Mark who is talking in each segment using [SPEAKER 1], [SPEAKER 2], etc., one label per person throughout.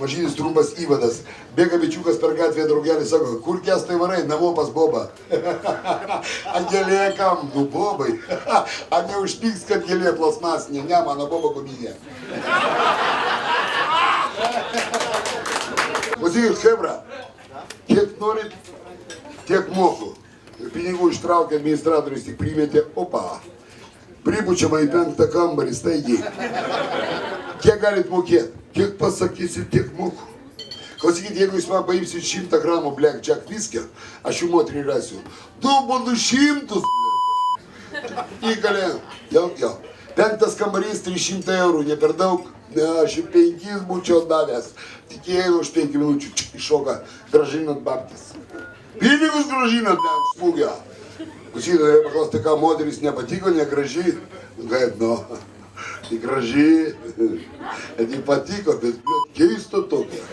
[SPEAKER 1] Mažytis trumpas įvadas. Bėga bičiukas per gatvę, draugelis sako, kur Kęstai varai, namo pas Bobą. A gėlė kam? Nu Bobai. A neužpyks, kad gėlė plasmasinė. Ne, mano Boba guminė. Klausykit, chebra, kiek norit, tiek moku. Pinigų ištraukė administratorius, tik primetė, opa. Pripučiama į 5. kambarį, staigiai. Kiek galit mokėti? Kiek pasakysit, tiek moku. Klausykit, jeigu jūs man paimsit 100 gramų blackjack viskio, aš jų moterį rasiu. 200, įkalė. Jo. 5. kambarys 300 eurų, ne per daug. Ne, aš 5 būčiau davęs. Tikėjau už 5 minučių iššoka, gražinant babkis. Pinigus gražinant, net smūgio. Klausykit, paklausti, ką moteris nepatiko, negraži. Kaip, nu, tai graži, tai patiko, bet keisto tokia.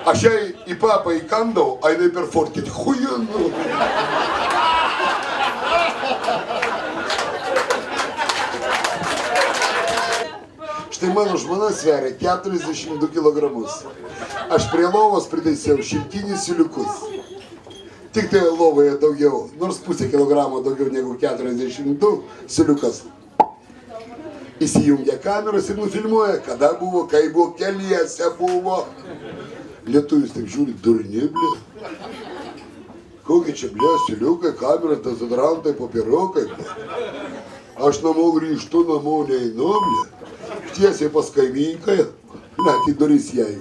[SPEAKER 1] Aš jai į papą įkandau, a jinai per fortkį, hujenu. Štai mano žmona sveria 42 kilogramus. Aš prie lovos pritaisiau šilkinį siliukus. Tik tai lovoje daugiau, nors pusę kilogramo daugiau negu 42 siliukas. Įsijungia kameros ir nufilmuoja, kada buvo, kai buvo, keliese buvo. Lietuvis taip žiūri, durni, blė. Kokie čia, blė, siliukai, kameros, dezodrantai, papierokai, blė. Aš namo grįžtu, namo neinu, blė. Tiesiai pas kaimynką, net į duris jai.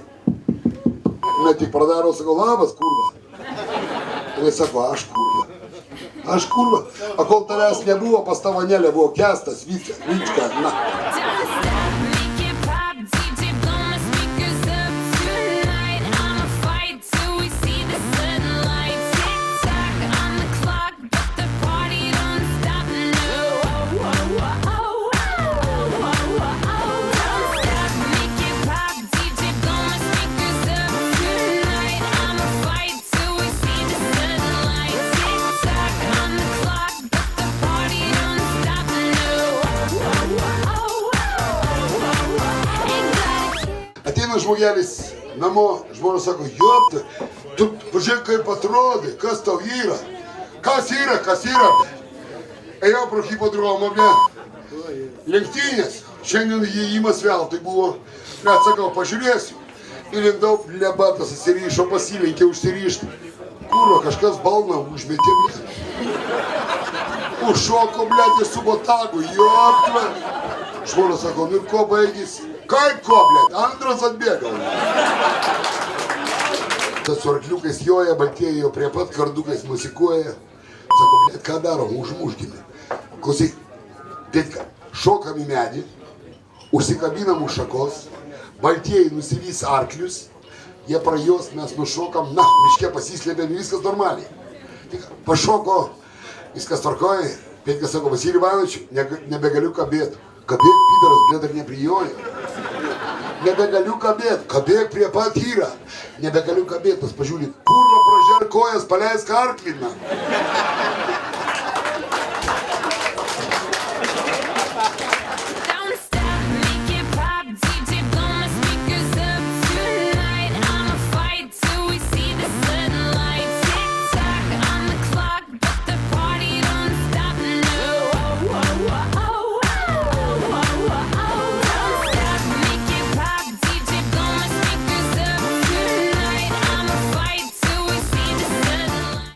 [SPEAKER 1] Net tik pradaro, sako, labas, kurva. Ir jis sako, aš kurva. A kol tavęs nebuvo, pas tavo Nelė buvo Kęstas, Vyčka, na. Žmogelis namo, žmona sako, jopta, tu pažiūrėk, kaip atrodai, kas tau yra? Kas yra? Ėjau pro hipodromą, blė, lenktynės, šiandien įėjimas vėl, tai buvo, net sakau, pažiūrėsiu. Ir lindau, blė, batas atsirišo, pasilenkė užsirišti. Kuro, kažkas balną užmetė, blė. Užšoko, blė, su botagu, jopta. Žmona sako, nu ir ko baigėsi? Kaip ko, blėt? Antras atbėga. Tas su arkliukais joja, baltieji jo prie pat kardukais musikuoja. Sako, blėt, ką darom? Užmuškime. Klausyk, Pietka, šokam į medį, užsikabinam už šakos, baltieji nusivys arklius, jie prajos, mes nušokam, na, miške pasislėpėm, viskas normaliai. Tik pašoko, viskas tvarkoja. Pietka sako, Vasilijų Ivanovičių, nebegaliu kabėt. Kabėk, pidaras, blėt, dar neprijoja. Nebegaliu kabėk prie pat yra. Nebegaliu kabėt, tas pažiūrėk, kurva pražer kojas, paleisk arkliną.